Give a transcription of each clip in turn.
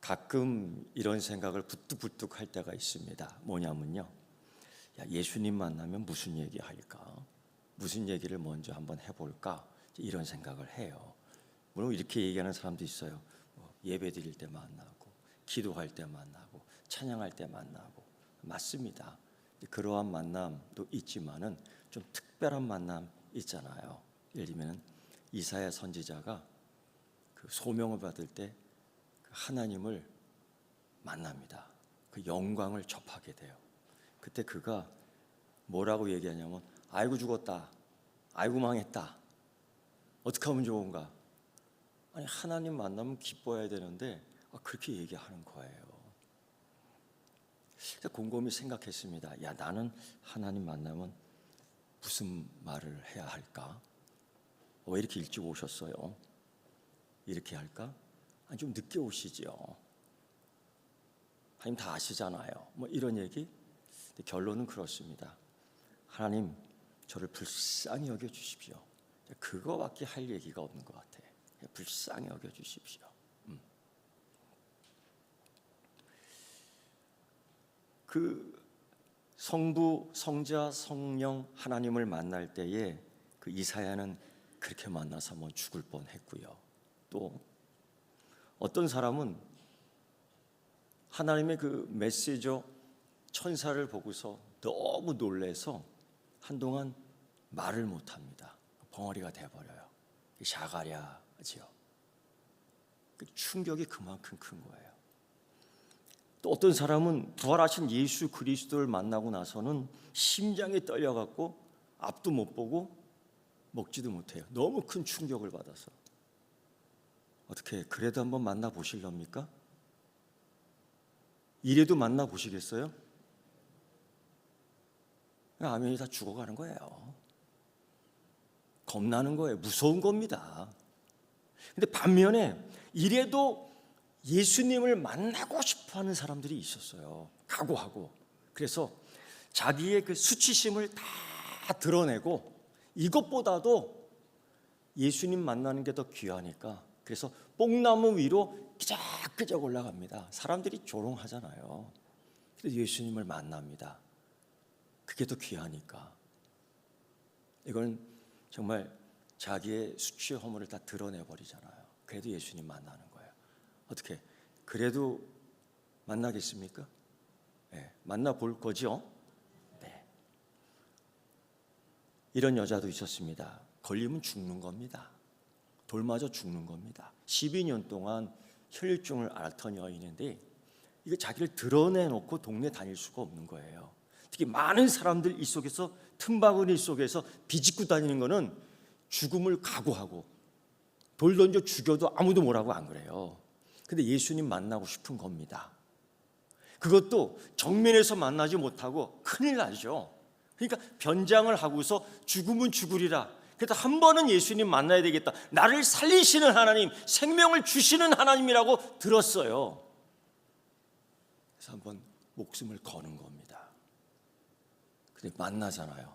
가끔 이런 생각을 부뚝부뚝 할 때가 있습니다. 뭐냐면요, 야, 예수님 만나면 무슨 얘기 할까? 무슨 얘기를 먼저 한번 해볼까? 이런 생각을 해요. 물론 이렇게 얘기하는 사람도 있어요. 예배 드릴 때 만나고, 기도할 때 만나고, 찬양할 때 만나고. 맞습니다. 그러한 만남도 있지만은 좀 특별한 만남 있잖아요. 예를 들면 이사야 선지자가 그 소명을 받을 때 하나님을 만납니다. 그 영광을 접하게 돼요. 그때 그가 뭐라고 얘기하냐면, 아이고 죽었다, 아이고 망했다, 어떻게 하면 좋은가? 아니, 하나님 만나면 기뻐해야 되는데 그렇게 얘기하는 거예요. 곰곰이 생각했습니다. 야, 나는 하나님 만나면 무슨 말을 해야 할까? 왜 이렇게 일찍 오셨어요? 이렇게 할까? 아니, 좀 늦게 오시죠. 하나님 다 아시잖아요. 뭐 이런 얘기? 근데 결론은 그렇습니다. 하나님, 저를 불쌍히 여겨주십시오. 그거밖에 할 얘기가 없는 것 같아요. 불쌍히 여겨주십시오. 그 성부, 성자, 성령 하나님을 만날 때에 그 이사야는 그렇게 만나서 뭐 죽을 뻔했고요. 또 어떤 사람은 하나님의 그 메시저 천사를 보고서 너무 놀래서 한동안 말을 못합니다. 벙어리가 돼버려요. 샤가랴지요. 그 충격이 그만큼 큰 거예요. 또 어떤 사람은 부활하신 예수 그리스도를 만나고 나서는 심장이 떨려갖고 앞도 못 보고 먹지도 못해요. 너무 큰 충격을 받아서. 어떻게 그래도 한번 만나보실랍니까? 이래도 만나보시겠어요? 아멘이 다 죽어가는 거예요. 겁나는 거예요. 무서운 겁니다. 근데 반면에 이래도 예수님을 만나고 싶어하는 사람들이 있었어요. 각오하고. 그래서 자기의 그 수치심을 다 드러내고 이것보다도 예수님 만나는 게 더 귀하니까 그래서 뽕나무 위로 끄적끄적 올라갑니다. 사람들이 조롱하잖아요. 그래서 예수님을 만납니다. 그게 더 귀하니까. 이건 정말 자기의 수치 허물을 다 드러내버리잖아요. 그래도 예수님 만나는 거예요. 어떻게 그래도 만나겠습니까? 네, 만나볼 거죠? 네. 이런 여자도 있었습니다. 걸리면 죽는 겁니다. 돌 맞아 죽는 겁니다. 12년 동안 혈류증을 앓던 여인인데 이거 자기를 드러내놓고 동네 다닐 수가 없는 거예요. 특히 많은 사람들 이 속에서 틈바구니 속에서 비집고 다니는 거는 죽음을 각오하고 돌 던져 죽여도 아무도 뭐라고 안 그래요. 근데 예수님 만나고 싶은 겁니다. 그것도 정면에서 만나지 못하고 큰일 나죠. 그러니까 변장을 하고서 죽으면 죽으리라. 그래서 한 번은 예수님 만나야 되겠다. 나를 살리시는 하나님, 생명을 주시는 하나님이라고 들었어요. 그래서 한번 목숨을 거는 겁니다. 근데 만나잖아요.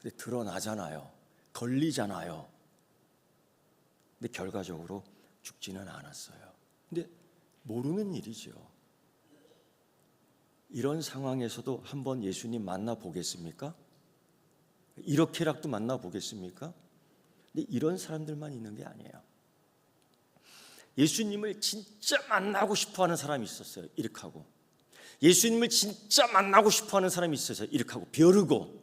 근데 드러나잖아요. 걸리잖아요. 근데 결과적으로 죽지는 않았어요. 근데 모르는 일이죠. 이런 상황에서도 한번 예수님 만나보겠습니까? 이렇게라도 만나보겠습니까? 근데 이런 사람들만 있는 게 아니에요. 예수님을 진짜 만나고 싶어하는 사람이 있었어요. 이렇게 하고 예수님을 진짜 만나고 싶어하는 사람이 있어서 이렇게 하고 벼르고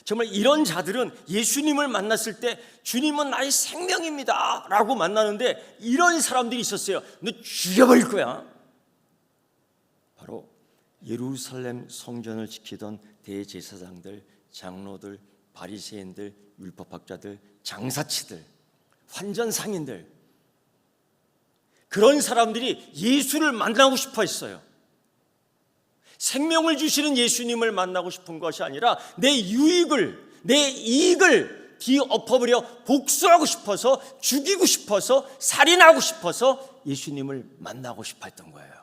정말 이런 자들은 예수님을 만났을 때 주님은 나의 생명입니다 라고 만나는데 이런 사람들이 있었어요. 너 죽여버릴 거야. 바로 예루살렘 성전을 지키던 대제사장들, 장로들, 바리새인들, 율법학자들, 장사치들, 환전상인들, 그런 사람들이 예수를 만나고 싶어 했어요. 생명을 주시는 예수님을 만나고 싶은 것이 아니라 내 유익을, 내 이익을 뒤엎어버려 복수하고 싶어서, 죽이고 싶어서, 살인하고 싶어서 예수님을 만나고 싶어 했던 거예요.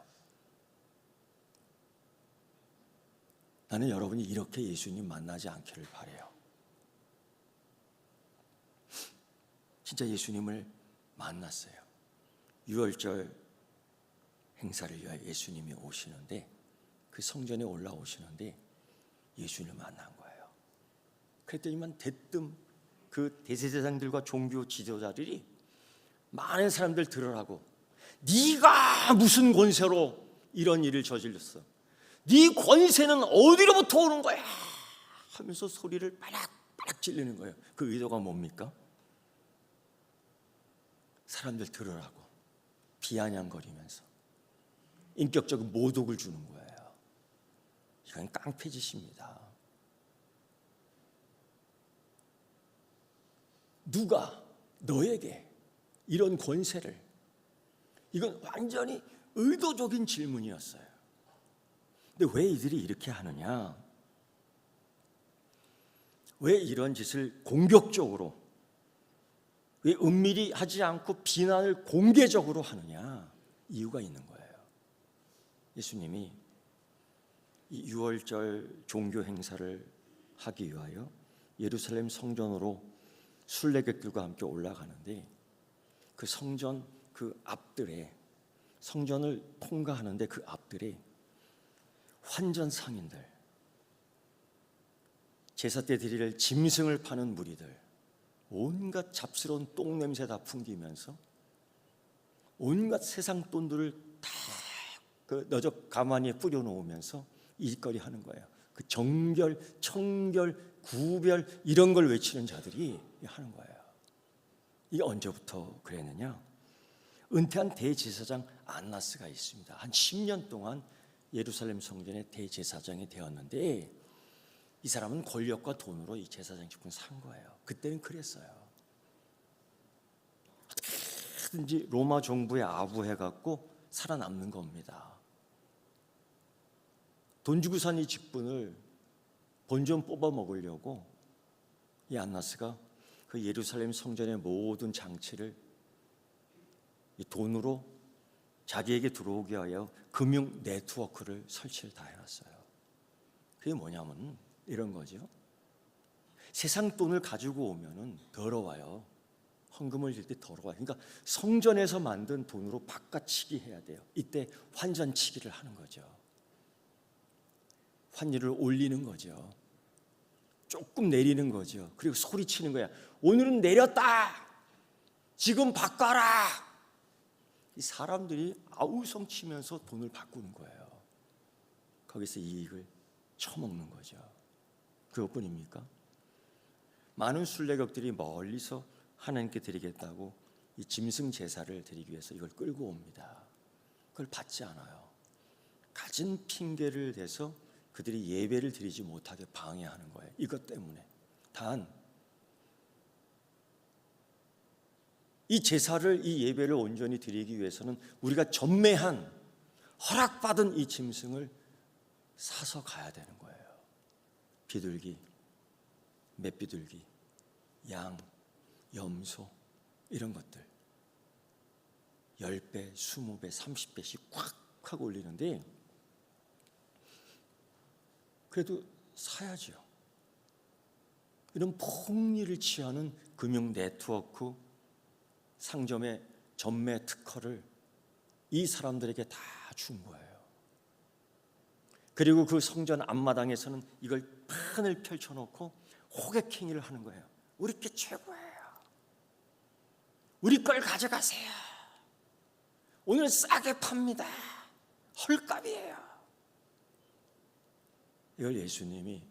나는 여러분이 이렇게 예수님 만나지 않기를 바라요. 진짜 예수님을 만났어요. 유월절 행사를 위하여 예수님이 오시는데 그 성전에 올라오시는데 예수님을 만난 거예요. 그랬더니만 대뜸 그 대제사장들과 종교 지도자들이 많은 사람들 들으라고, 네가 무슨 권세로 이런 일을 저질렀어? 네 권세는 어디로부터 오는 거야? 하면서 소리를 빠락빠락 질르는 거예요. 그 의도가 뭡니까? 사람들 들으라고 비아냥거리면서 인격적인 모독을 주는 거예요. 이건 깡패짓입니다. 누가 너에게 이런 권세를, 이건 완전히 의도적인 질문이었어요. 근데 왜 이들이 이렇게 하느냐? 왜 이런 짓을 공격적으로, 왜 은밀히 하지 않고 비난을 공개적으로 하느냐? 이유가 있는 거예요. 예수님이 이 유월절 종교 행사를 하기 위하여 예루살렘 성전으로 순례객들과 함께 올라가는데, 그 성전 그 앞들에, 성전을 통과하는데 그 앞들에 환전 상인들, 제사 때 드릴 짐승을 파는 무리들, 온갖 잡스러운 똥 냄새 다 풍기면서 온갖 세상 돈들을 다 그 너적 가마니에 뿌려놓으면서 일거리 하는 거예요. 그 정결, 청결, 구별 이런 걸 외치는 자들이 하는 거예요. 이게 언제부터 그랬느냐? 은퇴한 대제사장 안나스가 있습니다. 한 10년 동안 예루살렘 성전의 대제사장이 되었는데, 이 사람은 권력과 돈으로 이 제사장직분을 산 거예요. 그때는 그랬어요. 어떻게든지 로마 정부에 아부해갖고 살아남는 겁니다. 돈 주고 산 이 직분을 본전 뽑아 먹으려고 이 안나스가 그 예루살렘 성전의 모든 장치를 이 돈으로 자기에게 들어오게 하여 금융 네트워크를 설치를 다 해놨어요. 그게 뭐냐면 이런 거죠. 세상 돈을 가지고 오면은 더러워요. 헌금을 줄 때 더러워요. 그러니까 성전에서 만든 돈으로 바꿔치기 해야 돼요. 이때 환전치기를 하는 거죠. 환율을 올리는 거죠. 조금 내리는 거죠. 그리고 소리치는 거야. 오늘은 내렸다. 지금 바꿔라. 이 사람들이 아우성 치면서 돈을 바꾸는 거예요. 거기서 이익을 처먹는 거죠. 그것뿐입니까? 많은 순례객들이 멀리서 하나님께 드리겠다고 이 짐승 제사를 드리기 위해서 이걸 끌고 옵니다. 그걸 받지 않아요. 가진 핑계를 대서 그들이 예배를 드리지 못하게 방해하는 거예요. 이것 때문에. 단 이 제사를, 이 예배를 온전히 드리기 위해서는 우리가 전매한, 허락받은 이 짐승을 사서 가야 되는 거예요. 비둘기, 맷비둘기, 양, 염소 이런 것들 10배, 20배, 30배씩 꽉 하고 올리는데, 그래도 사야죠. 이런 폭리를 취하는 금융 네트워크, 상점의 전매 특허를 이 사람들에게 다 준 거예요. 그리고 그 성전 앞마당에서는 이걸 판을 펼쳐놓고 호객행위를 하는 거예요. 우리 게 최고예요. 우리 걸 가져가세요. 오늘 싸게 팝니다. 헐값이에요. 이걸 예수님이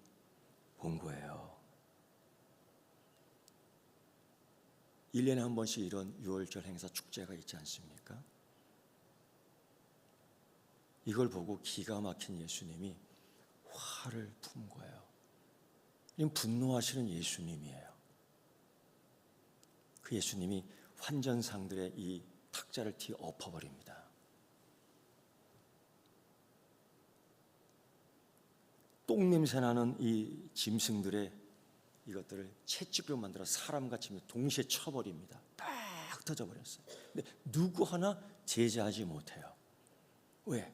본 거예요. 1년에 한 번씩 이런 유월절 행사 축제가 있지 않습니까? 이걸 보고 기가 막힌 예수님이 화를 푼 거예요. 이건 분노하시는 예수님이에요. 그 예수님이 환전상들의 이 탁자를 엎어버립니다. 똥냄새 나는 이 짐승들의 이것들을 채찍으로 만들어 사람같이 동시에 쳐버립니다. 딱 흩어져 버렸어요. 근데 누구 하나 제지하지 못해요. 왜?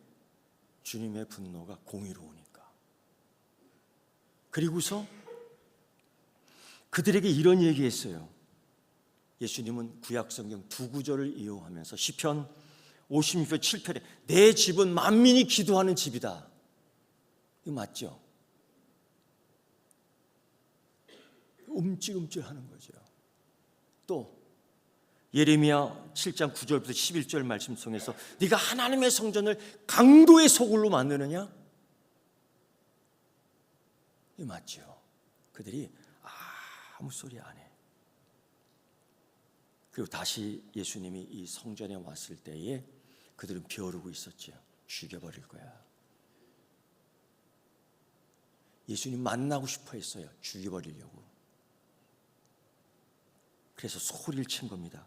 주님의 분노가 공의로우니까. 그리고서 그들에게 이런 얘기했어요. 예수님은 구약성경 두 구절을 이용하면서 시편 56편 7편에 내 집은 만민이 기도하는 집이다. 이거 맞죠? 움찔움찔하는 거죠. 또 예레미야 7장 9절부터 11절 말씀 속에서 네가 하나님의 성전을 강도의 소굴로 만드느냐? 이거 맞죠? 그들이 아무 소리 안 해. 그리고 다시 예수님이 이 성전에 왔을 때에 그들은 벼르고 있었죠. 죽여버릴 거야. 예수님 만나고 싶어 했어요. 죽여버리려고. 그래서 소리를 친 겁니다.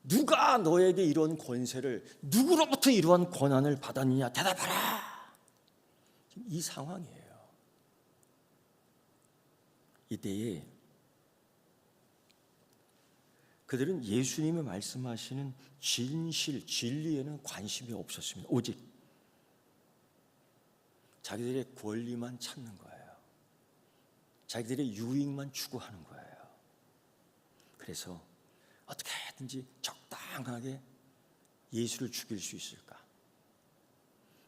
누가 너에게 이런 권세를, 누구로부터 이러한 권한을 받았느냐? 대답하라. 지금 이 상황이에요. 이때에 그들은 예수님이 말씀하시는 진실, 진리에는 관심이 없었습니다. 오직 자기들의 권리만 찾는 거예요. 자기들의 유익만 추구하는 거예요. 그래서 어떻게든지 적당하게 예수를 죽일 수 있을까?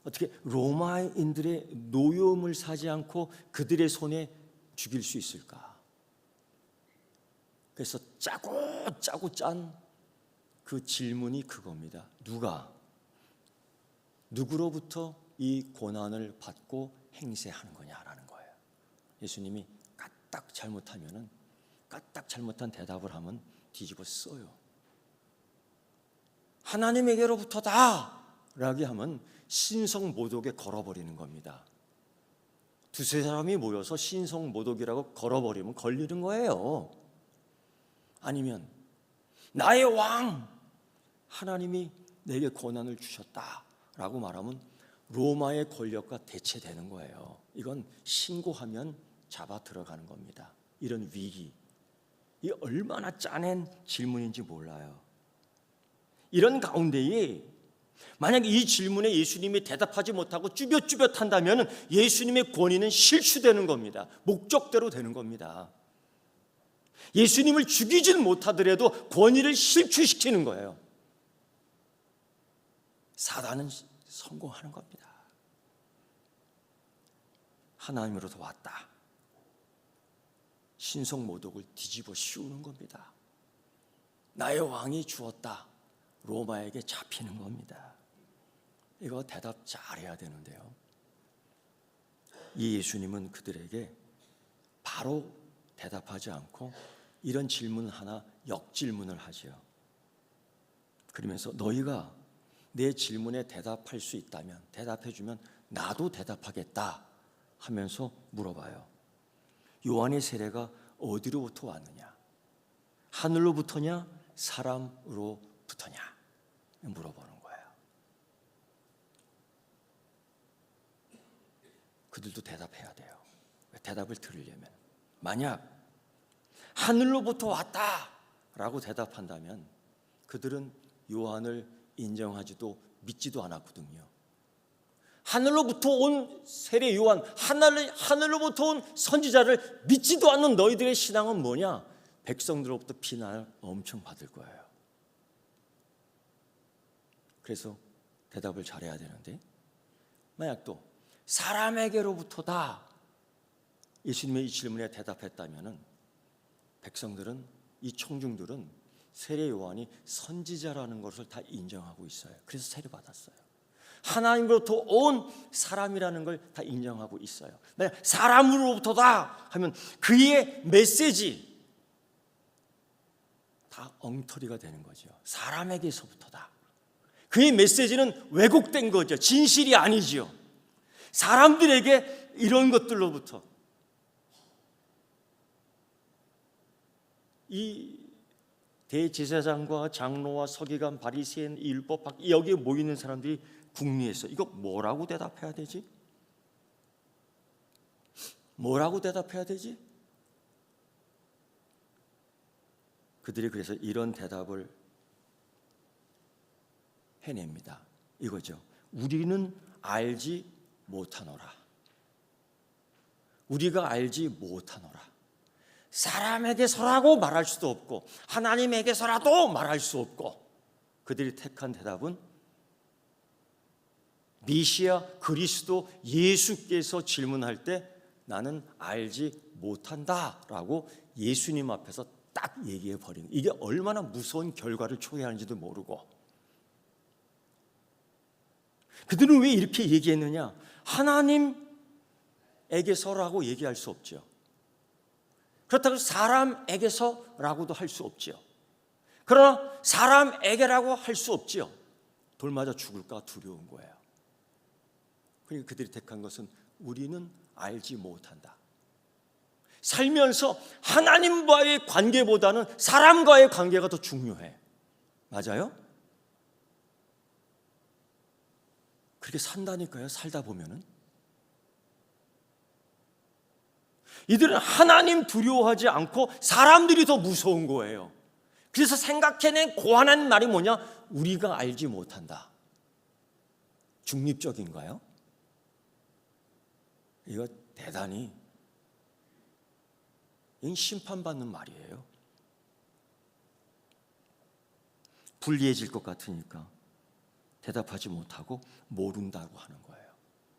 어떻게 로마인들의 노여움을 사지 않고 그들의 손에 죽일 수 있을까? 그래서 짜고 짠 그 질문이 그겁니다. 누구로부터 이 고난을 받고 행세하는 거냐라는 거예요. 예수님이 까딱 잘못한 대답을 하면 뒤집어 써요. 하나님에게로부터다 라고 하면 신성모독에 걸어버리는 겁니다. 두세 사람이 모여서 신성모독이라고 걸어버리면 걸리는 거예요. 아니면 나의 왕 하나님이 내게 고난을 주셨다라고 말하면 로마의 권력과 대체되는 거예요. 이건 신고하면 잡아 들어가는 겁니다. 이런 위기, 이 얼마나 짜낸 질문인지 몰라요. 이런 가운데에 만약 이 질문에 예수님이 대답하지 못하고 쭈뼛쭈뼛한다면 예수님의 권위는 실추되는 겁니다. 목적대로 되는 겁니다. 예수님을 죽이진 못하더라도 권위를 실추시키는 거예요. 사단은 성공하는 겁니다. 하나님으로부터 왔다. 신성모독을 뒤집어 씌우는 겁니다. 나의 왕이 주었다. 로마에게 잡히는 겁니다. 이거 대답 잘해야 되는데요. 이 예수님은 그들에게 바로 대답하지 않고 이런 질문 하나 역질문을 하죠. 그러면서 너희가 내 질문에 대답할 수 있다면, 대답해주면 나도 대답하겠다 하면서 물어봐요. 요한의 세례가 어디로부터 왔느냐? 하늘로부터냐? 사람으로부터냐? 물어보는 거예요. 그들도 대답해야 돼요. 대답을 들으려면. 만약 하늘로부터 왔다라고 대답한다면 그들은 요한을 인정하지도 믿지도 않았거든요. 하늘로부터 온 세례 요한, 하늘로부터 온 선지자를 믿지도 않는 너희들의 신앙은 뭐냐? 백성들로부터 비난을 엄청 받을 거예요. 그래서 대답을 잘해야 되는데 만약 또 사람에게로부터다 예수님의 이 질문에 대답했다면 백성들은, 이 청중들은 세례 요한이 선지자라는 것을 다 인정하고 있어요. 그래서 세례 받았어요. 하나님으로부터 온 사람이라는 걸 다 인정하고 있어요. 만약 사람으로부터다 하면 그의 메시지 다 엉터리가 되는 거죠. 사람에게서부터다. 그의 메시지는 왜곡된 거죠. 진실이 아니죠. 사람들에게 이런 것들로부터 이 대제사장과 장로와 서기관, 바리새인, 율법학 여기에 모이는 사람들이 궁리했어. 이거 뭐라고 대답해야 되지? 뭐라고 대답해야 되지? 그들이 그래서 이런 대답을 해냅니다. 이거죠. 우리는 알지 못하노라. 우리가 알지 못하노라. 사람에게서라고 말할 수도 없고 하나님에게서라도 말할 수 없고, 그들이 택한 대답은 메시아 그리스도 예수께서 질문할 때 나는 알지 못한다라고 예수님 앞에서 딱 얘기해 버린, 이게 얼마나 무서운 결과를 초래하는지도 모르고. 그들은 왜 이렇게 얘기했느냐? 하나님에게서라고 얘기할 수 없죠. 그렇다고 사람에게서라고도 할 수 없죠. 그러나 사람에게라고 할 수 없죠. 돌 맞아 죽을까 두려운 거예요. 그러니까 그들이 택한 것은 우리는 알지 못한다. 살면서 하나님과의 관계보다는 사람과의 관계가 더 중요해. 맞아요? 그렇게 산다니까요. 살다 보면은. 이들은 하나님 두려워하지 않고 사람들이 더 무서운 거예요. 그래서 생각해낸 고안한 말이 뭐냐? 우리가 알지 못한다. 중립적인가요? 이거 대단히 심판받는 말이에요. 불리해질 것 같으니까 대답하지 못하고 모른다고 하는 거예요.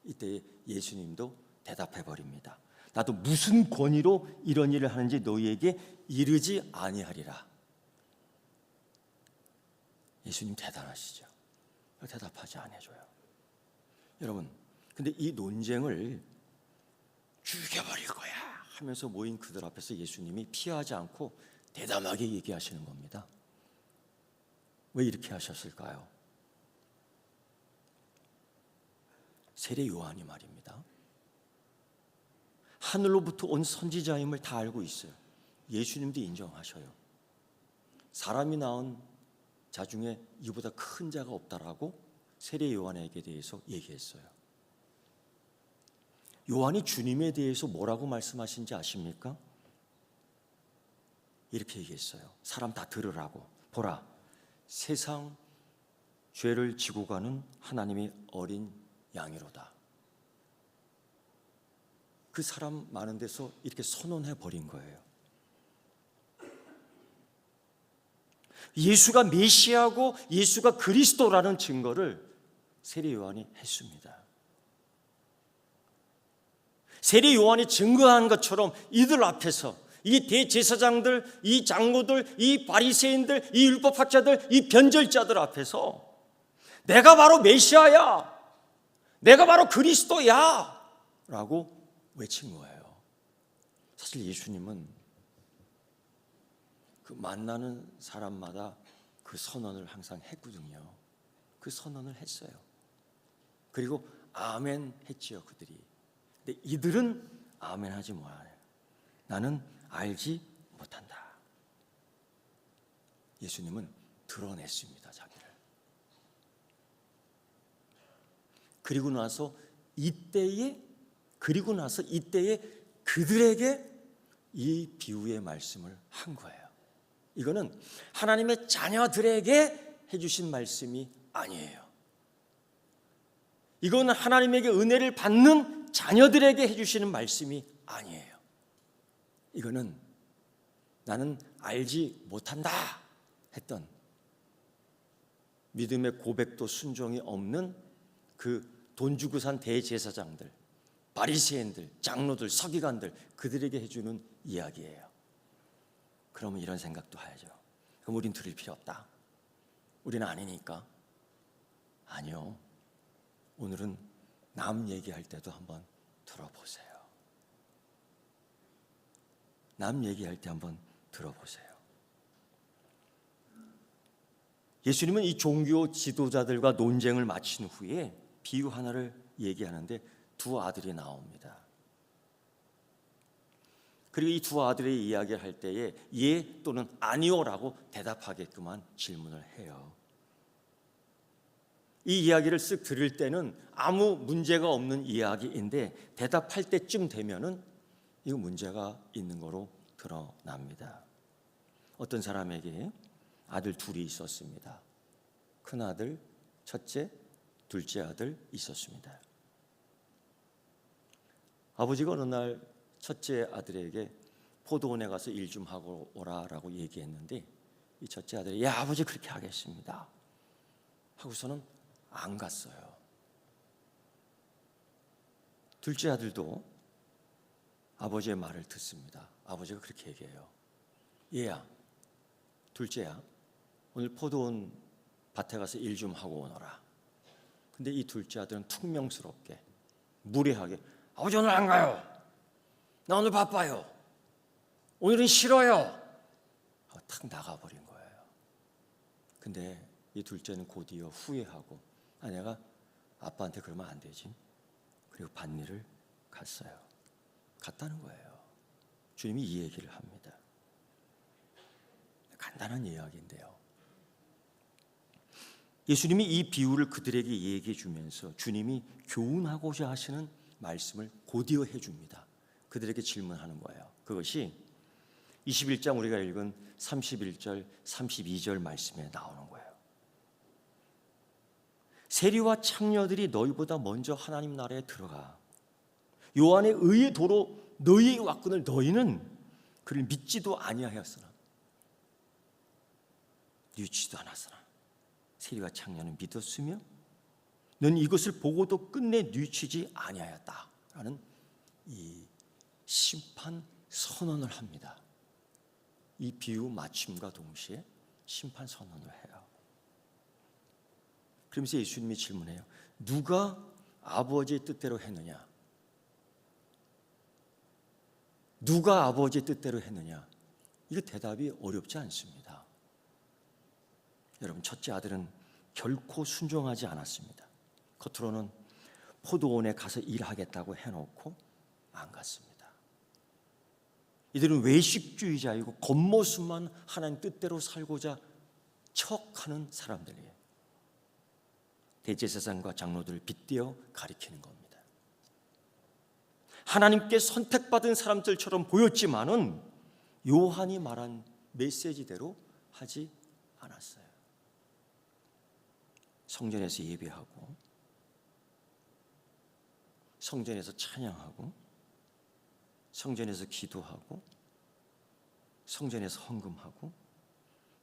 이때 예수님도 대답해 버립니다. 나도 무슨 권위로 이런 일을 하는지 너희에게 이르지 아니하리라. 예수님 대단하시죠. 대답하지 않아줘요. 여러분, 근데 이 논쟁을 죽여버릴 거야 하면서 모인 그들 앞에서 예수님이 피하지 않고 대담하게 얘기하시는 겁니다. 왜 이렇게 하셨을까요? 세례 요한이 말입니다. 하늘로부터 온 선지자임을 다 알고 있어요. 예수님도 인정하셔요. 사람이 낳은 자 중에 이보다 큰 자가 없다라고 세례 요한에게 대해서 얘기했어요. 요한이 주님에 대해서 뭐라고 말씀하신지 아십니까? 이렇게 얘기했어요. 사람 다 들으라고. 보라, 세상 죄를 지고 가는 하나님의 어린 양이로다. 그 사람 많은 데서 이렇게 선언해 버린 거예요. 예수가 메시아고 예수가 그리스도라는 증거를 세례 요한이 했습니다. 세례 요한이 증거한 것처럼 이들 앞에서 이 대제사장들, 이 장로들, 이 바리새인들, 이 율법학자들, 이 변절자들 앞에서 내가 바로 메시아야, 내가 바로 그리스도야 라고 외친 거예요. 사실 예수님은 그 만나는 사람마다 그 선언을 항상 했거든요. 그 선언을 했어요. 그리고 아멘 했지요, 그들이. 근데 이들은 아멘 하지 못해요. 나는 알지 못한다. 예수님은 드러냈습니다, 자기를. 그리고 나서 이때에 그들에게 이 비유의 말씀을 한 거예요. 이거는 하나님의 자녀들에게 해주신 말씀이 아니에요. 이건 하나님에게 은혜를 받는 자녀들에게 해주시는 말씀이 아니에요. 이거는 나는 알지 못한다 했던 믿음의 고백도 순종이 없는 그 돈 주고 산 대제사장들, 바리새인들, 장로들, 서기관들, 그들에게 해주는 이야기예요. 그러면 이런 생각도 하야죠. 그럼 우린 들을 필요 없다. 우리는 아니니까. 아니요. 오늘은 남 얘기할 때도 한번 들어보세요. 남 얘기할 때 한번 들어보세요. 예수님은 이 종교 지도자들과 논쟁을 마친 후에 비유 하나를 얘기하는데 두 아들이 나옵니다. 그리고 이 두 아들의 이야기를 할 때에 예 또는 아니오라고 대답하게끔만 질문을 해요. 이 이야기를 쓱 들을 때는 아무 문제가 없는 이야기인데 대답할 때쯤 되면은 이거 문제가 있는 거로 드러납니다. 어떤 사람에게 아들 둘이 있었습니다. 큰 아들, 첫째, 둘째 아들 있었습니다. 아버지가 어느 날 첫째 아들에게 포도원에 가서 일 좀 하고 오라라고 얘기했는데 이 첫째 아들이 야 아버지 그렇게 하겠습니다 하고서는 안 갔어요. 둘째 아들도 아버지의 말을 듣습니다. 아버지가 그렇게 얘기해요. 얘야, 둘째야, 오늘 포도원 밭에 가서 일 좀 하고 오너라. 근데 이 둘째 아들은 퉁명스럽게 무례하게 아버지 오늘 안 가요. 나 오늘 바빠요. 오늘은 싫어요. 하고 탁 나가버린 거예요. 근데 이 둘째는 곧이어 후회하고 내가 아빠한테 그러면 안 되지. 그리고 밭일을 갔다는 거예요. 주님이 이 얘기를 합니다. 간단한 이야기인데요. 예수님이 이 비유를 그들에게 얘기해 주면서 주님이 교훈하고자 하시는 말씀을 곧이어 해줍니다. 그들에게 질문하는 거예요. 그것이 21장 우리가 읽은 31절, 32절 말씀에 나오는 거예요. 세리와 창녀들이 너희보다 먼저 하나님 나라에 들어가 요한의 의의 도로 너희에게 왔거늘 너희는 그를 믿지도 아니하였으나 뉘우치지도 않았으나 세리와 창녀는 믿었으며 너는 이것을 보고도 끝내 뉘우치지 아니하였다라는 이 심판 선언을 합니다. 이 비유 마침과 동시에 심판 선언을 해요. 그러면서 예수님이 질문해요. 누가 아버지의 뜻대로 했느냐? 누가 아버지의 뜻대로 했느냐? 이거 대답이 어렵지 않습니다. 여러분, 첫째 아들은 결코 순종하지 않았습니다. 겉으로는 포도원에 가서 일하겠다고 해놓고 안 갔습니다. 이들은 외식주의자이고 겉모습만 하나님 뜻대로 살고자 척하는 사람들이에요. 대제사장과 장로들을 빗대어 가리키는 겁니다. 하나님께 선택받은 사람들처럼 보였지만은 요한이 말한 메시지대로 하지 않았어요. 성전에서 예배하고 성전에서 찬양하고 성전에서 기도하고 성전에서 헌금하고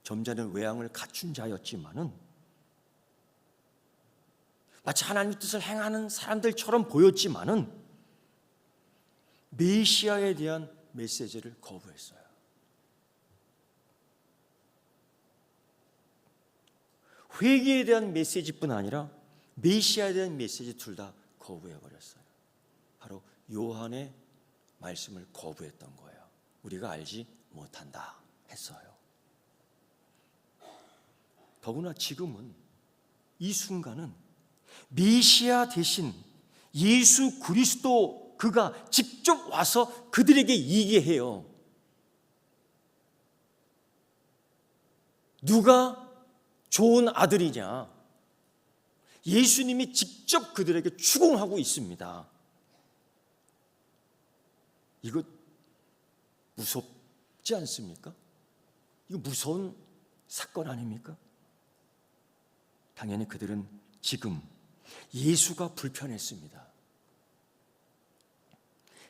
점잖은 외양을 갖춘 자였지만은 마치 하나님의 뜻을 행하는 사람들처럼 보였지만은 메시아에 대한 메시지를 거부했어요. 회개에 대한 메시지뿐 아니라 메시아에 대한 메시지 둘 다 거부해버렸어요. 바로 요한의 말씀을 거부했던 거예요. 우리가 알지 못한다 했어요. 더구나 지금은 이 순간은 메시아 대신 예수 그리스도 그가 직접 와서 그들에게 얘기해요. 누가 좋은 아들이냐? 예수님이 직접 그들에게 추궁하고 있습니다. 이거 무섭지 않습니까? 이거 무서운 사건 아닙니까? 당연히 그들은 지금 예수가 불편했습니다.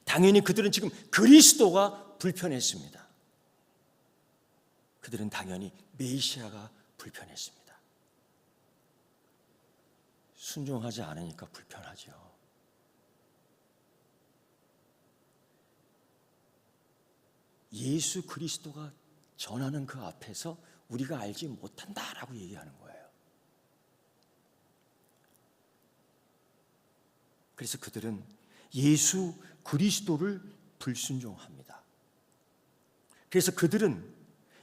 당연히 그들은 지금 그리스도가 불편했습니다. 그들은 당연히 메시아가 불편했습니다. 순종하지 않으니까 불편하죠. 예수 그리스도가 전하는 그 앞에서 우리가 알지 못한다라고 얘기하는 거예요. 그래서 그들은 예수 그리스도를 불순종합니다. 그래서 그들은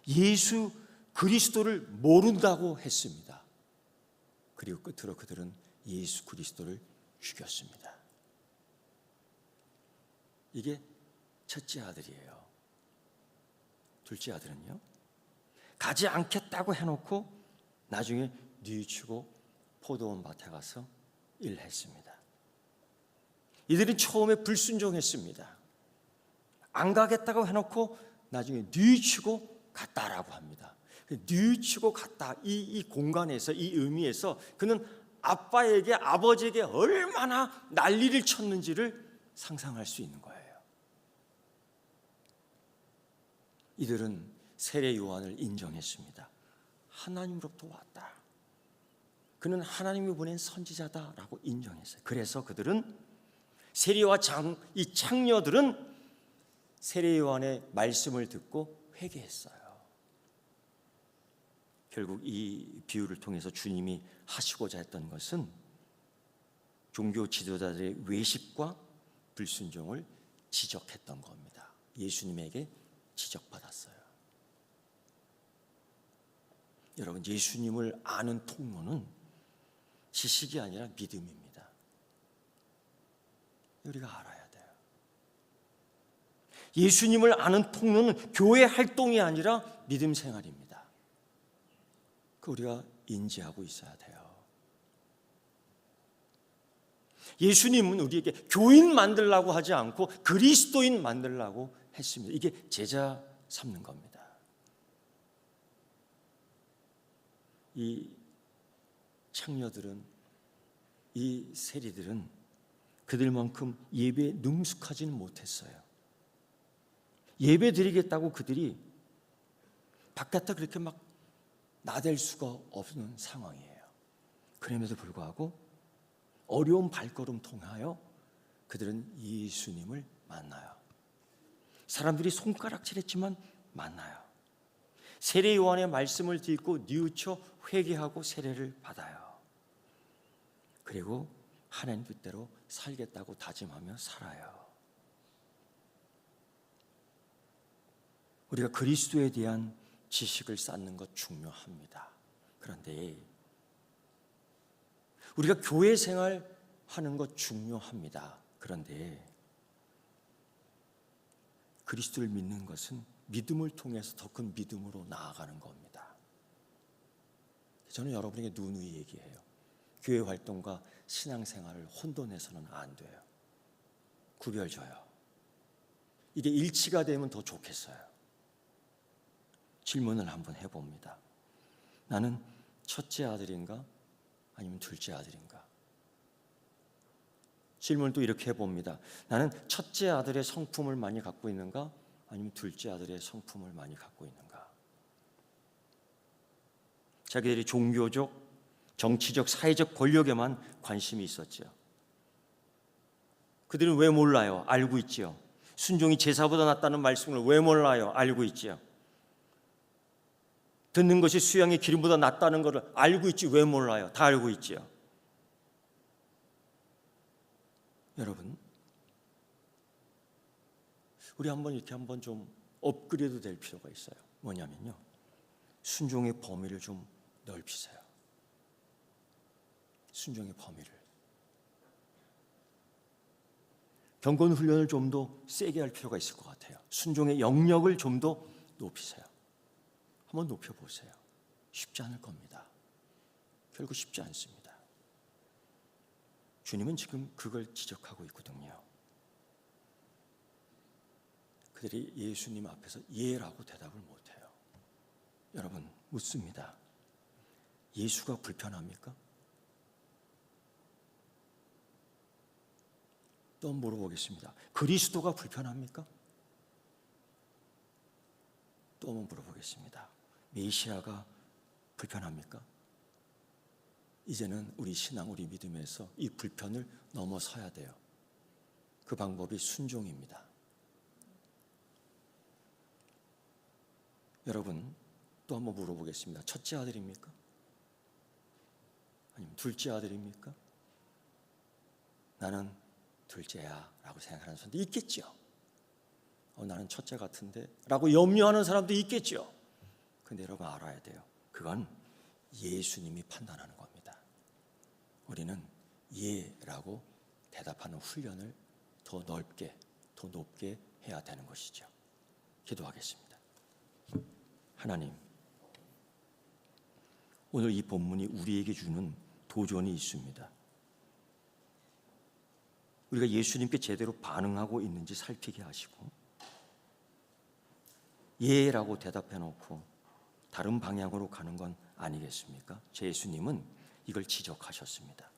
예수 그리스도를 모른다고 했습니다. 그리고 끝으로 그들은 예수 그리스도를 죽였습니다. 이게 첫째 아들이에요. 둘째 아들은요, 가지 않겠다고 해놓고 나중에 뉘우치고 포도원 밭에 가서 일했습니다. 이들은 처음에 불순종했습니다. 안 가겠다고 해놓고 나중에 뉘우치고 갔다라고 합니다. 뉘우치고 갔다, 이 공간에서, 이 의미에서 그는 아빠에게, 아버지에게 얼마나 난리를 쳤는지를 상상할 수 있는 거예요. 이들은 세례 요한을 인정했습니다. 하나님으로부터 왔다. 그는 하나님이 보낸 선지자다라고 인정했어요. 그래서 그들은 세리와 이 창녀들은 세례 요한의 말씀을 듣고 회개했어요. 결국 이 비유를 통해서 주님이 하시고자 했던 것은 종교 지도자들의 외식과 불순종을 지적했던 겁니다. 예수님에게 지적받았어요. 여러분, 예수님을 아는 통로는 지식이 아니라 믿음입니다. 우리가 알아야 돼요. 예수님을 아는 통로는 교회 활동이 아니라 믿음 생활입니다. 그 우리가 인지하고 있어야 돼요. 예수님은 우리에게 교인 만들라고 하지 않고 그리스도인 만들라고 했습니다. 이게 제자 삼는 겁니다. 이 창녀들은, 이 세리들은 그들만큼 예배에 능숙하지는 못했어요. 예배 드리겠다고 그들이 바깥에 그렇게 막 나댈 수가 없는 상황이에요. 그럼에도 불구하고 어려운 발걸음 통하여 그들은 예수님을 만나요. 사람들이 손가락질했지만 만나요. 세례 요한의 말씀을 듣고 뉘우쳐 회개하고 세례를 받아요. 그리고 하나님 뜻대로 살겠다고 다짐하며 살아요. 우리가 그리스도에 대한 지식을 쌓는 것 중요합니다. 그런데 우리가 교회 생활하는 것 중요합니다. 그런데 그리스도를 믿는 것은 믿음을 통해서 더 큰 믿음으로 나아가는 겁니다. 저는 여러분에게 누누이 얘기해요. 교회 활동과 신앙생활을 혼돈해서는 안 돼요. 구별져요. 이게 일치가 되면 더 좋겠어요. 질문을 한번 해봅니다. 나는 첫째 아들인가? 아니면 둘째 아들인가? 질문을 또 이렇게 해봅니다. 나는 첫째 아들의 성품을 많이 갖고 있는가? 아니면 둘째 아들의 성품을 많이 갖고 있는가? 자기들이 종교적, 정치적, 사회적 권력에만 관심이 있었죠. 그들은 왜 몰라요? 알고 있지요. 순종이 제사보다 낫다는 말씀을 왜 몰라요? 알고 있지요. 듣는 것이 수양의 기름보다 낫다는 것을 알고 있지 왜 몰라요? 다 알고 있지요. 여러분, 우리 이렇게 한번 좀 업그레이드 될 필요가 있어요. 뭐냐면요, 순종의 범위를 좀 넓히세요. 순종의 범위를. 경건 훈련을 좀 더 세게 할 필요가 있을 것 같아요. 순종의 영역을 좀 더 높이세요. 한번 높여보세요. 쉽지 않을 겁니다. 결국 쉽지 않습니다. 주님은 지금 그걸 지적하고 있거든요. 그들이 예수님 앞에서 예라고 대답을 못해요. 여러분, 묻습니다. 예수가 불편합니까? 또 물어보겠습니다. 그리스도가 불편합니까? 또 한번 물어보겠습니다. 메시아가 불편합니까? 이제는 우리 신앙, 우리 믿음에서 이 불편을 넘어서야 돼요. 그 방법이 순종입니다. 여러분, 또 한번 물어보겠습니다. 첫째 아들입니까? 아니면 둘째 아들입니까? 나는 둘째야 라고 생각하는 사람도 있겠죠. 나는 첫째 같은데 라고 염려하는 사람도 있겠죠. 근데 여러분 알아야 돼요. 그건 예수님이 판단하는 겁니다. 우리는 예라고 대답하는 훈련을 더 넓게, 더 높게 해야 되는 것이죠. 기도하겠습니다. 하나님, 오늘 이 본문이 우리에게 주는 도전이 있습니다. 우리가 예수님께 제대로 반응하고 있는지 살피게 하시고, 예라고 대답해 놓고 다른 방향으로 가는 건 아니겠습니까? 제 예수님은 이걸 지적하셨습니다.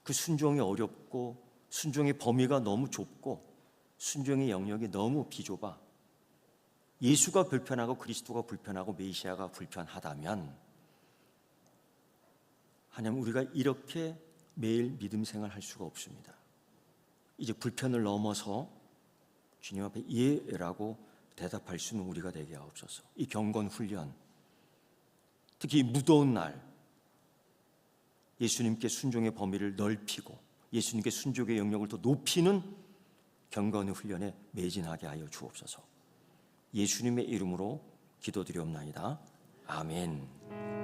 그 순종이 어렵고 순종의 범위가 너무 좁고 순종의 영역이 너무 비좁아 예수가 불편하고 그리스도가 불편하고 메시아가 불편하다면 하나님, 우리가 이렇게 매일 믿음 생활할 수가 없습니다. 이제 불편을 넘어서 주님 앞에 예라고 대답할 수 있는 우리가 되게 하옵소서. 이 경건 훈련, 특히 이 무더운 날 예수님께 순종의 범위를 넓히고 예수님께 순종의 영역을 더 높이는 경건의 훈련에 매진하게 하여 주옵소서. 예수님의 이름으로 기도드리옵나이다. 아멘.